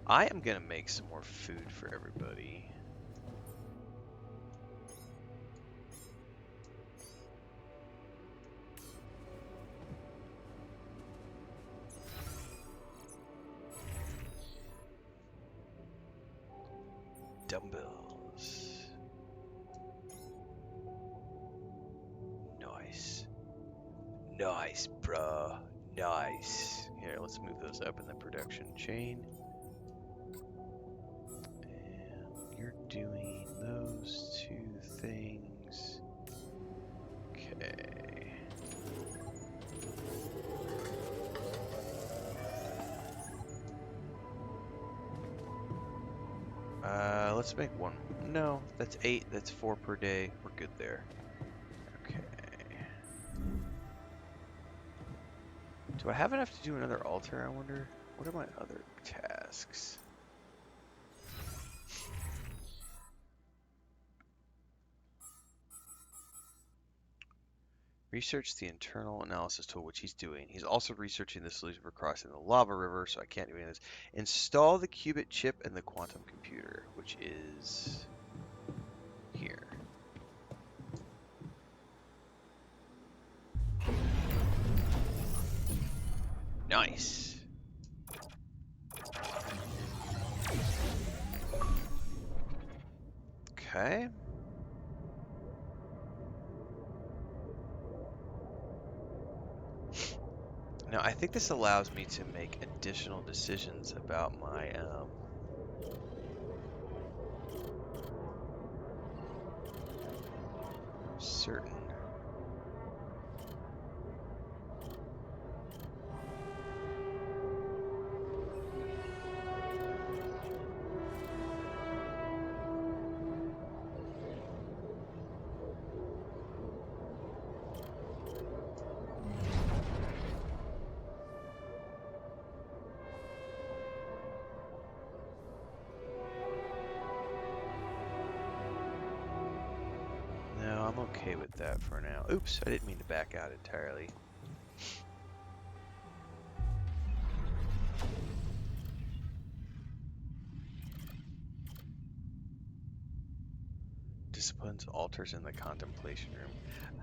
I am gonna make some more food for everybody. Dumbbells. Nice. Nice, bruh. Nice. Here, let's move those up in the production chain. And you're doing those two things. Okay. Let's make one. No, that's 8. That's 4 per day. We're good there. Okay. Do I have enough to do another altar, I wonder? What are my other tasks? Research the internal analysis tool, which he's doing. He's also researching the solution for crossing the lava river, so I can't do any of this. Install the qubit chip and the quantum computer, which is here. Nice. Okay. Now, I think this allows me to make additional decisions about my certain I'm okay with that for now. Oops, I didn't mean to back out entirely. Disciplines altars in the contemplation room.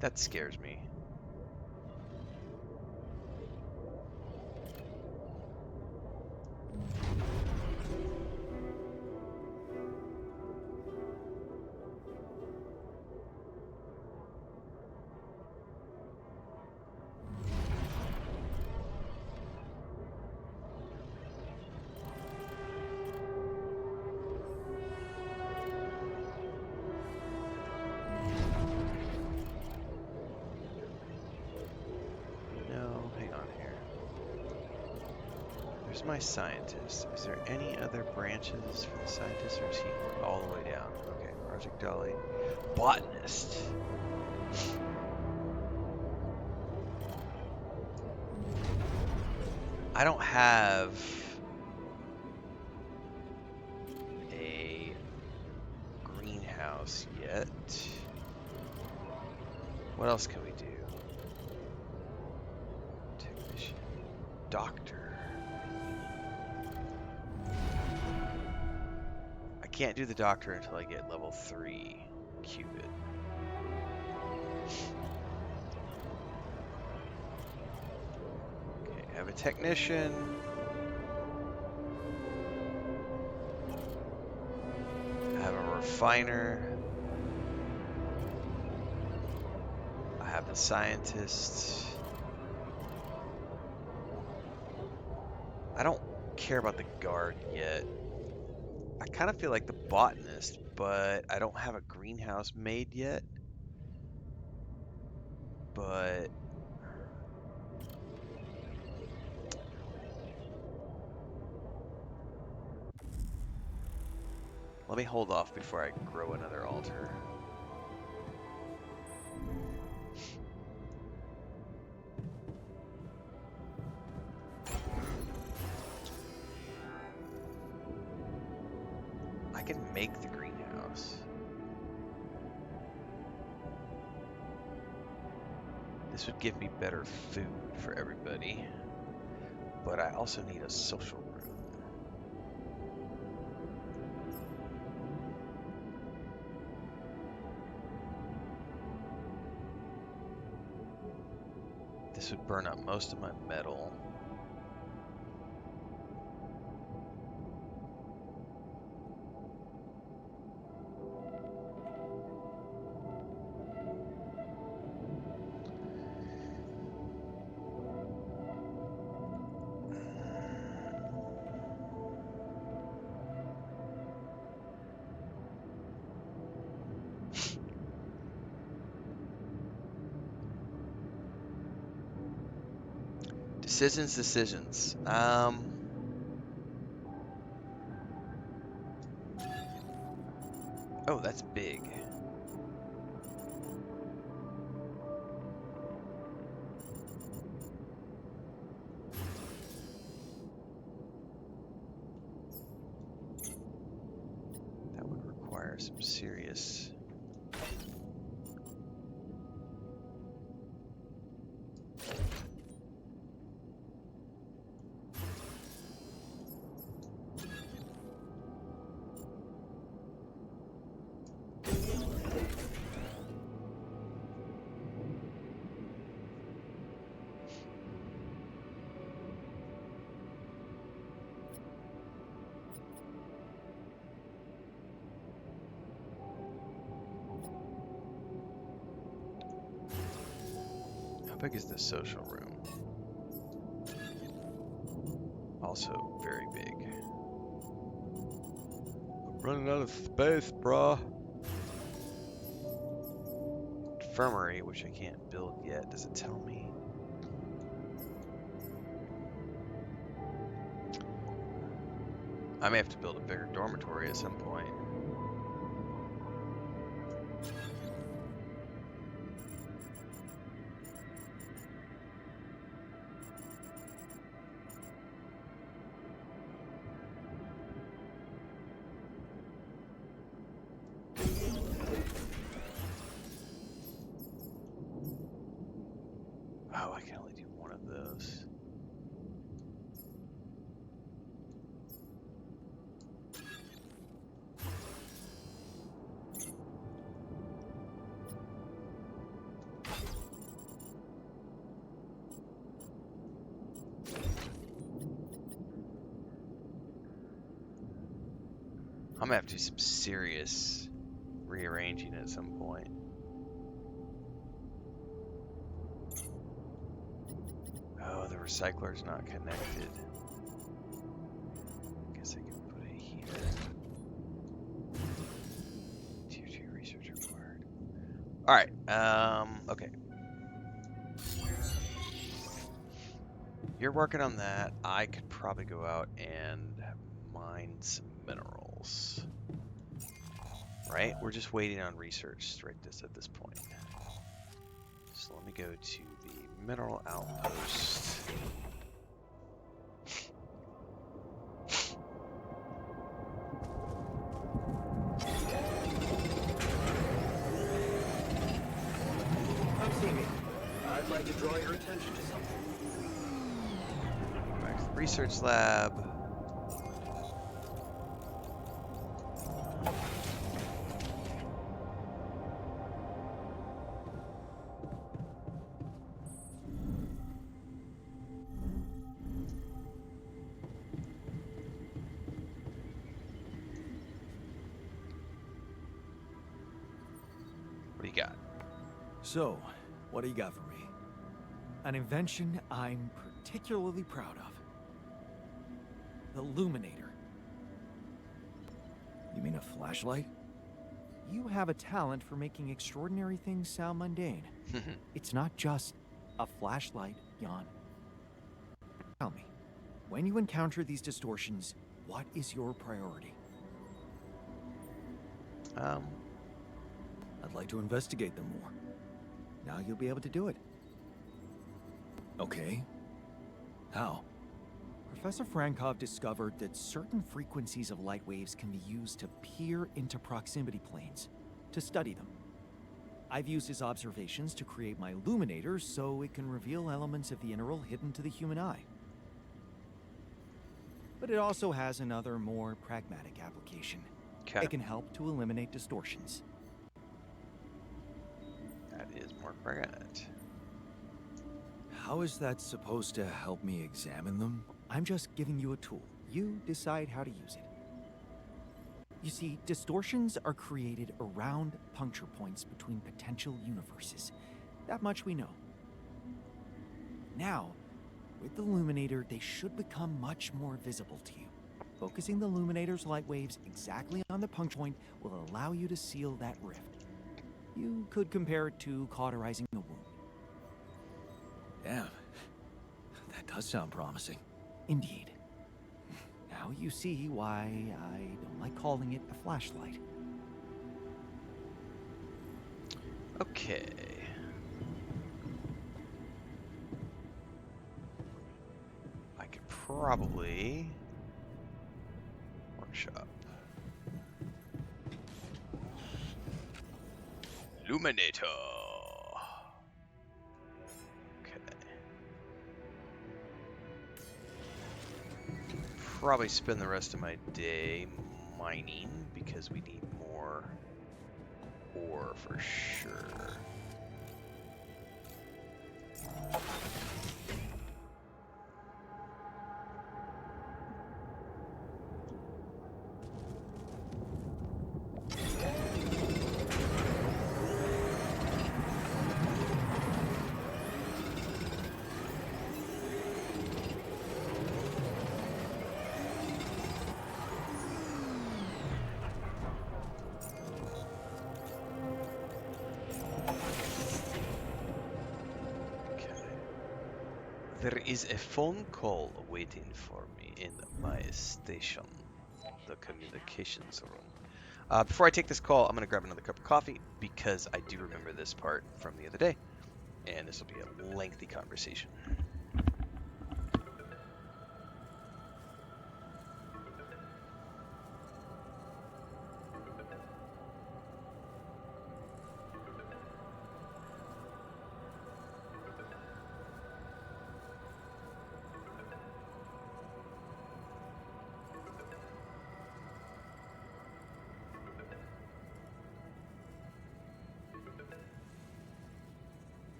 That scares me. My scientist. Is there any other branches for the scientist, or is he all the way down? Okay, Project Dolly. Botanist. I don't have a greenhouse yet. What else can we do? Technician. Doctor. Can't do the doctor until I get level 3 qubit. Okay, I have a technician. I have a refiner. I have the scientist. I don't care about the guard yet. I kind of feel like the botanist, but I don't have a greenhouse made yet. But let me hold off before I grow another altar. I can make the greenhouse. This would give me better food for everybody. But I also need a social room. This would burn up most of my metal. Decisions. Oh, that's big. That would require some serious... How big is the social room? Also very big. I'm running out of space, brah. Infirmary, which I can't build yet. Does it tell me? I may have to build a bigger dormitory at some point. Oh, I can only do one of those. I'm gonna have to do some serious rearranging at some point. Oh, the recycler's not connected. Guess I can put it here. Tier 2 research required. Alright, okay. You're working on that. I could probably go out and mine some minerals. Right? We're just waiting on research right at this point. So let me go to the mineral outpost. Come see me. I'd like to draw your attention to something. Back to the research lab. What do you got? So, what do you got for me? An invention I'm particularly proud of. The Luminator. You mean a flashlight? You have a talent for making extraordinary things sound mundane. It's not just a flashlight, Jan. Tell me, when you encounter these distortions, what is your priority? I'd like to investigate them more. Now you'll be able to do it. Okay. How? Professor Frankov discovered that certain frequencies of light waves can be used to peer into proximity planes, to study them. I've used his observations to create my Illuminator so it can reveal elements of the integral hidden to the human eye. But it also has another, more pragmatic application. Okay. It can help to eliminate distortions. That is more pragmatic. How is that supposed to help me examine them? I'm just giving you a tool. You decide how to use it. You see, distortions are created around puncture points between potential universes. That much we know. Now, with the Luminator, they should become much more visible to you. Focusing the Luminator's light waves exactly on the puncture point will allow you to seal that rift. You could compare it to cauterizing a wound. Damn. That does sound promising. Indeed. Now you see why I don't like calling it a flashlight. Okay. I could probably workshop. Luminator. Okay. Probably spend the rest of my day mining because we need more ore for sure. There is a phone call waiting for me in my station, the communications room. Before I take this call, I'm going to grab another cup of coffee because I do remember this part from the other day, and this will be a lengthy conversation.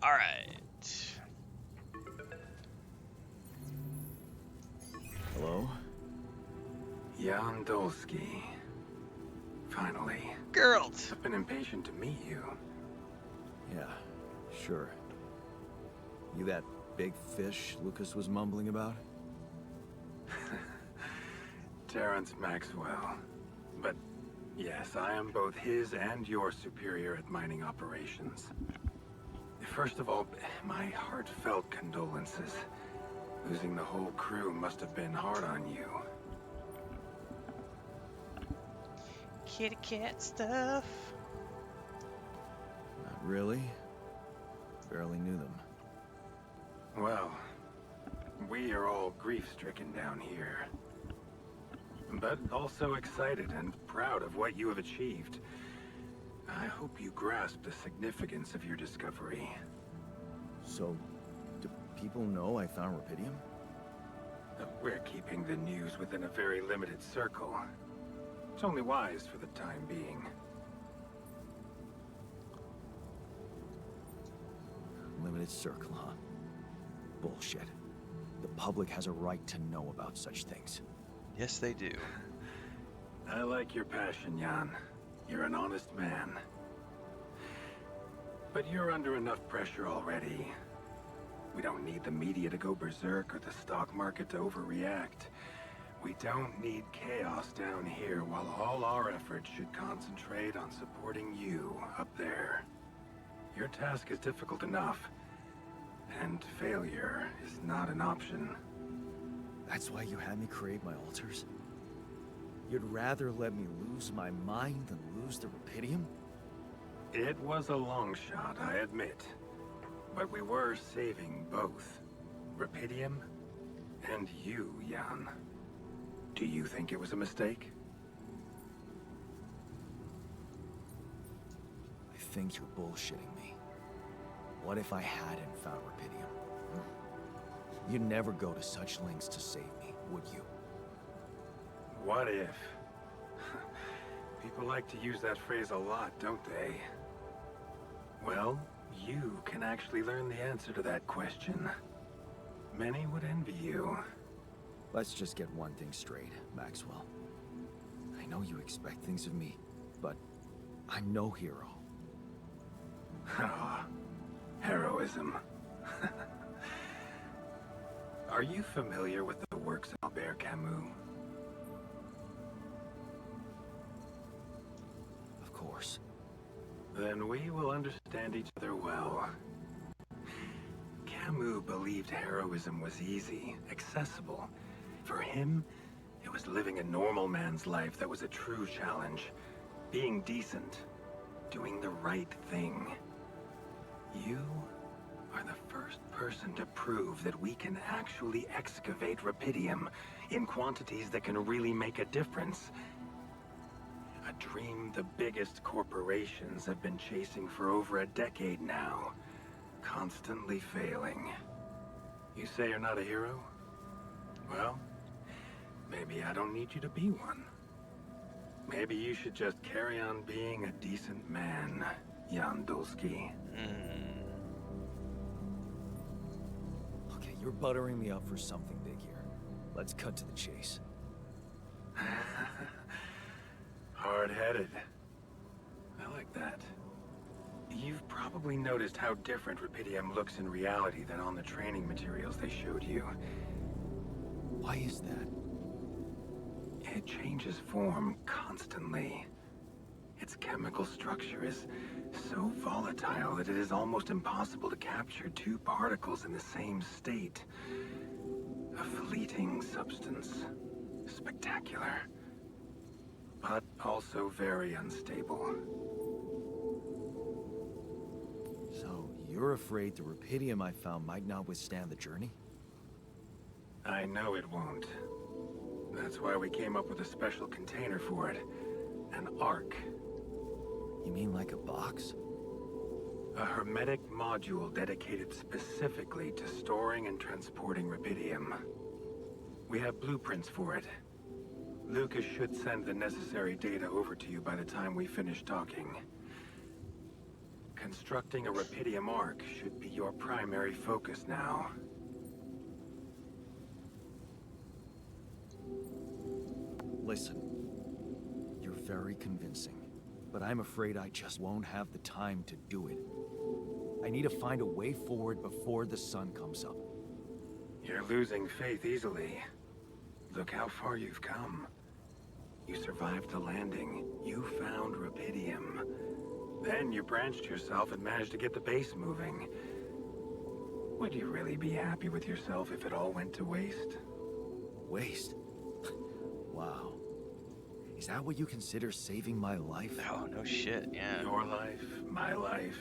All right. Hello? Jan Dolsky. Finally. Geralt! I've been impatient to meet you. Yeah, sure. You that big fish Lucas was mumbling about? Terrence Maxwell. But yes, I am both his and your superior at mining operations. First of all, my heartfelt condolences. Losing the whole crew must have been hard on you. Kitty cat stuff. Not really. Barely knew them. Well, we are all grief-stricken down here. But also excited and proud of what you have achieved. I hope you grasp the significance of your discovery. So, do people know I found rubidium? We're keeping the news within a very limited circle. It's only wise for the time being. Limited circle, huh? Bullshit. The public has a right to know about such things. Yes, they do. I like your passion, Jan. You're an honest man. But you're under enough pressure already. We don't need the media to go berserk or the stock market to overreact. We don't need chaos down here while all our efforts should concentrate on supporting you up there. Your task is difficult enough, and failure is not an option. That's why you had me create my altars? You'd rather let me lose my mind than lose the Rapidium? It was a long shot, I admit. But we were saving both. Rapidium and you, Jan. Do you think it was a mistake? I think you're bullshitting me. What if I hadn't found Rapidium? Hmm? You'd never go to such lengths to save me, would you? What if? People like to use that phrase a lot, don't they? Well, you can actually learn the answer to that question. Many would envy you. Let's just get one thing straight, Maxwell. I know you expect things of me, but I'm no hero. Ah, heroism. Are you familiar with the works of Albert Camus? Of course. Then we will understand each other well. Camus believed heroism was easy, accessible. For him, it was living a normal man's life that was a true challenge. Being decent. Doing the right thing. You are the first person to prove that we can actually excavate Rapidium in quantities that can really make a difference. A dream the biggest corporations have been chasing for over a decade now. Constantly failing. You say you're not a hero? Well, maybe I don't need you to be one. Maybe you should just carry on being a decent man, Jan Dulski. Okay, you're buttering me up for something big here. Let's cut to the chase. Hard-headed. I like that. You've probably noticed how different Rapidium looks in reality than on the training materials they showed you. Why is that? It changes form constantly. Its chemical structure is so volatile that it is almost impossible to capture two particles in the same state. A fleeting substance. Spectacular. But also very unstable. So, you're afraid the Rapidium I found might not withstand the journey? I know it won't. That's why we came up with a special container for it. An Ark. You mean like a box? A hermetic module dedicated specifically to storing and transporting Rapidium. We have blueprints for it. Lucas should send the necessary data over to you by the time we finish talking. Constructing a Rapidium Ark should be your primary focus now. Listen, you're very convincing, but I'm afraid I just won't have the time to do it. I need to find a way forward before the sun comes up. You're losing faith easily. Look how far you've come. You survived the landing. You found Rapidium. Then you branched yourself and managed to get the base moving. Would you really be happy with yourself if it all went to waste? Waste? Wow. Is that what you consider saving my life? Oh, no shit, yeah. Your life, my life.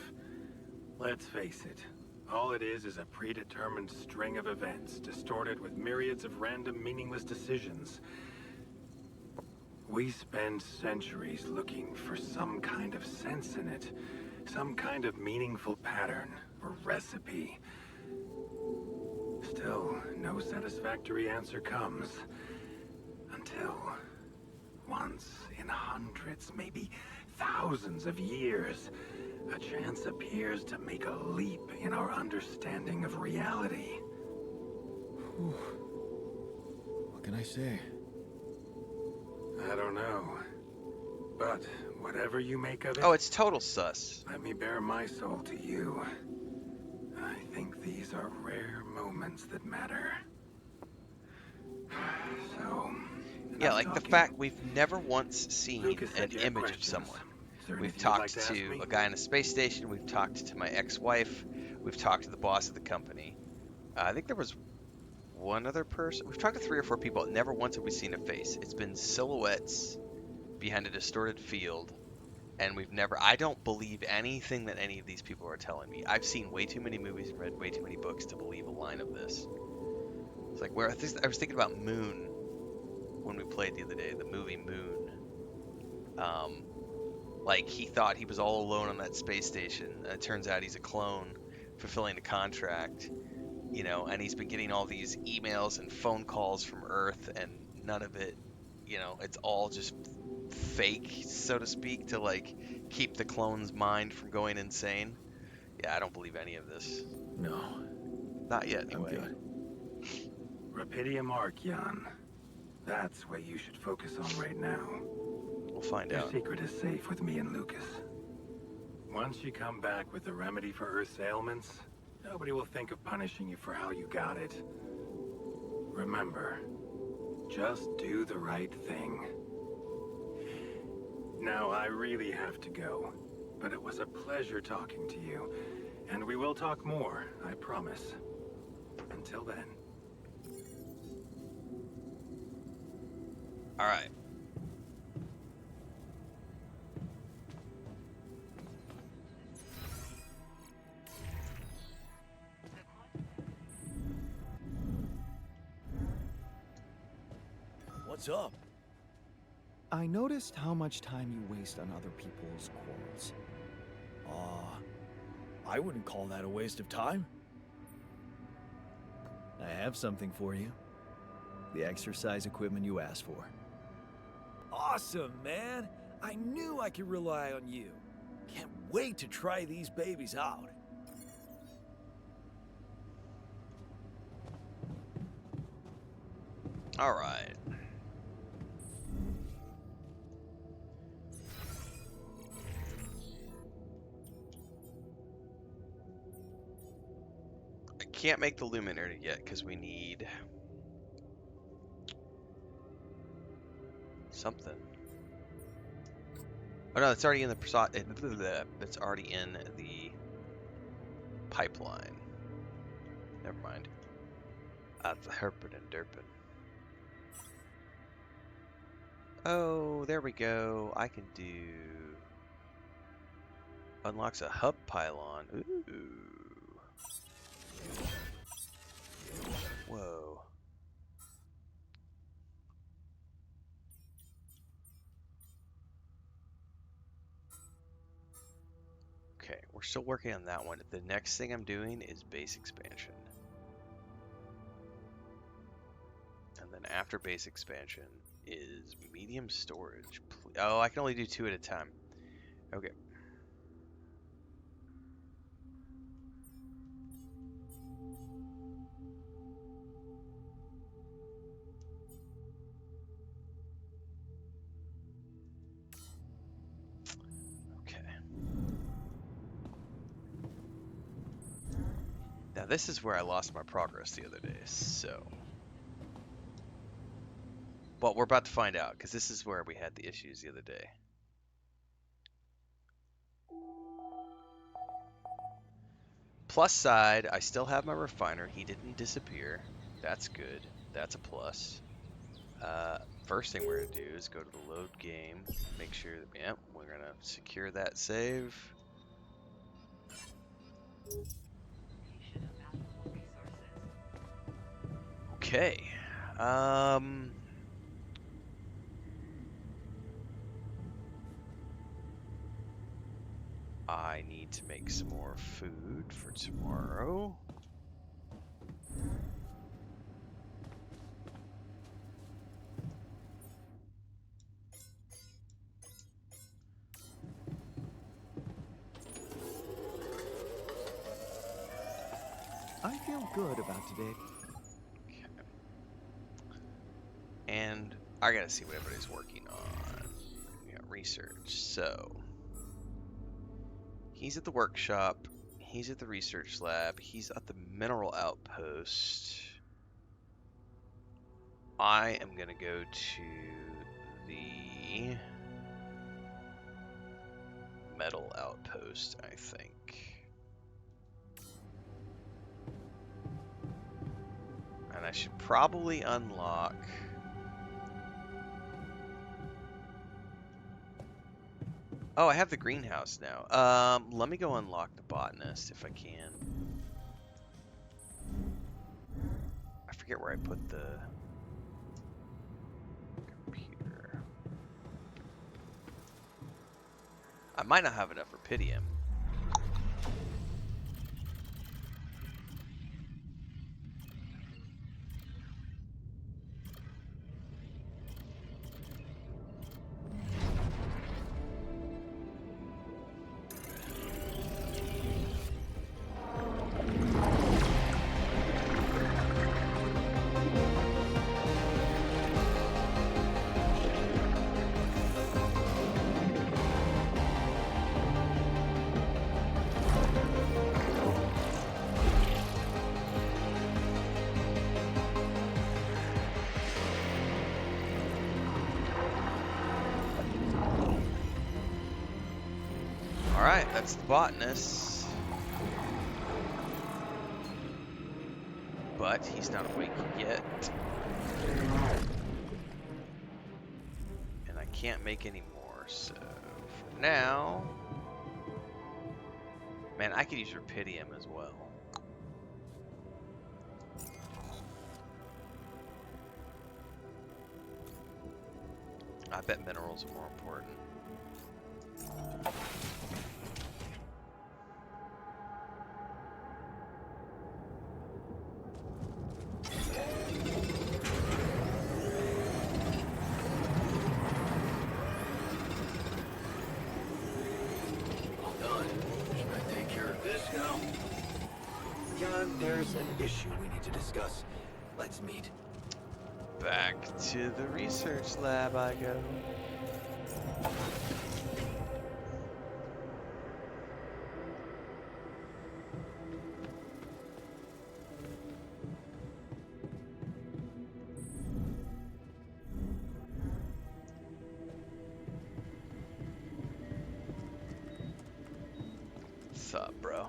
Let's face it. All it is a predetermined string of events, distorted with myriads of random, meaningless decisions. We spend centuries looking for some kind of sense in it, some kind of meaningful pattern or recipe. Still, no satisfactory answer comes. Until, once in hundreds, maybe thousands of years, a chance appears to make a leap in our understanding of reality. What can I say? But whatever you make of it, Oh, it's total sus. let me bare my soul to you. I think these are rare moments that matter. So, Yeah, enough like the talking. fact we've never once seen Lucas an said you had image of questions. someone. Is there We've anything you'd like talked to ask to me? a guy in a space station. We've talked to my ex-wife. We've talked to the boss of the company. I think there was one other person. We've talked to 3 or 4 people. Never once have we seen a face. It's been silhouettes behind a distorted field, and we've never. I don't believe anything that any of these people are telling me. I've seen way too many movies and read way too many books to believe a line of this. It's like where I was thinking about Moon when we played the other day, the movie Moon. Um, like he thought he was all alone on that space station, and it turns out he's a clone fulfilling a contract, and he's been getting all these emails and phone calls from Earth, and none of it, it's all just fake, so to speak, to like keep the clone's mind from going insane. Yeah, I don't believe any of this. No, Not yet, I'm anyway. good. Rapidium Archeon. That's what you should focus on right now. We'll find Your out. secret is safe with me and Lucas. Once you come back with a remedy for Earth's ailments, nobody will think of punishing you for how you got it. Remember, just do the right thing. Now, I really have to go, but it was a pleasure talking to you, and we will talk more, I promise. Until then. All right. What's up? I noticed how much time you waste on other people's quarrels. I wouldn't call that a waste of time. I have something for you. The exercise equipment you asked for. Awesome, man! I knew I could rely on you. Can't wait to try these babies out. All right. I can't make the Luminator yet because we need something. Oh no, it's already in the it's already in the pipeline. Never mind. That's a herpin and derpin. Oh, there we go. I can do unlocks a hub pylon. Ooh. Whoa. Okay, we're still working on that one. The next thing I'm doing is base expansion. And then after base expansion is medium storage. Oh, I can only do 2 at a time. Okay. Okay. Now this is where I lost my progress the other day, so. Well, we're about to find out, because this is where we had the issues the other day. Plus side, I still have my refiner. He didn't disappear. That's good. That's a plus. First thing we're going to do is go to the load game. Make sure that, yep, we're going to secure that save. Okay. I need to make some more food for tomorrow. I feel good about today. Okay. And I gotta see what everybody's working on. We got research. So he's at the workshop. He's at the research lab. He's at the mineral outpost. I am going to go to the metal outpost, I think. And I should probably unlock... Oh, I have the greenhouse now. Let me go unlock the botanist if I can. I forget where I put the computer. I might not have enough rupidium. Alright, that's the botanist. But he's not awake yet. And I can't make any more, so for now... Man, I could use rupidium as well. I bet minerals are more important. There's an issue we need to discuss. Let's meet. Back to the research lab I go. What's up, bro?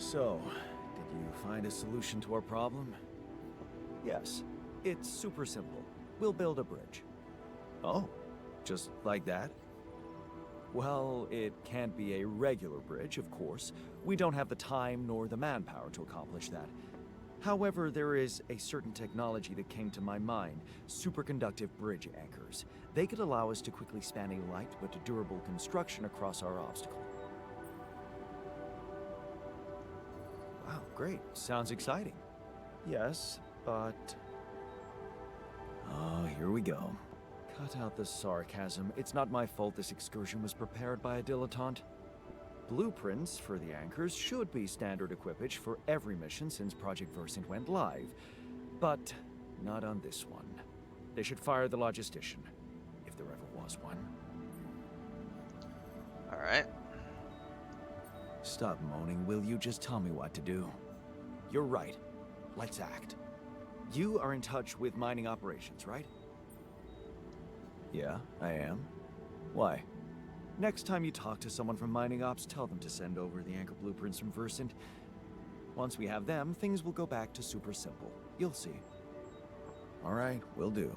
So, did you find a solution to our problem? Yes. It's super simple. We'll build a bridge. Oh, just like that? Well, it can't be a regular bridge, of course. We don't have the time nor the manpower to accomplish that. However, there is a certain technology that came to my mind, superconductive bridge anchors. They could allow us to quickly span a light but durable construction across our obstacle. Wow, great. Sounds exciting. Yes, but... Oh, here we go. Cut out the sarcasm. It's not my fault this excursion was prepared by a dilettante. Blueprints for the anchors should be standard equipage for every mission since Project Versant went live. But not on this one. They should fire the logistician, if there ever was one. Alright. Stop moaning, will you? Just tell me what to do. You're right. Let's act. You are in touch with mining operations, right? Yeah, I am. Why? Next time you talk to someone from mining ops, tell them to send over the anchor blueprints from Versant. Once we have them, things will go back to super simple. You'll see. All right, will do.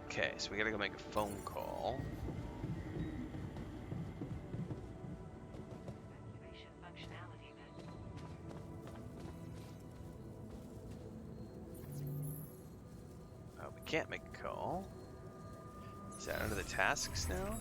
Okay, so we gotta go make a phone call. We can't make a call. Is that under the tasks now?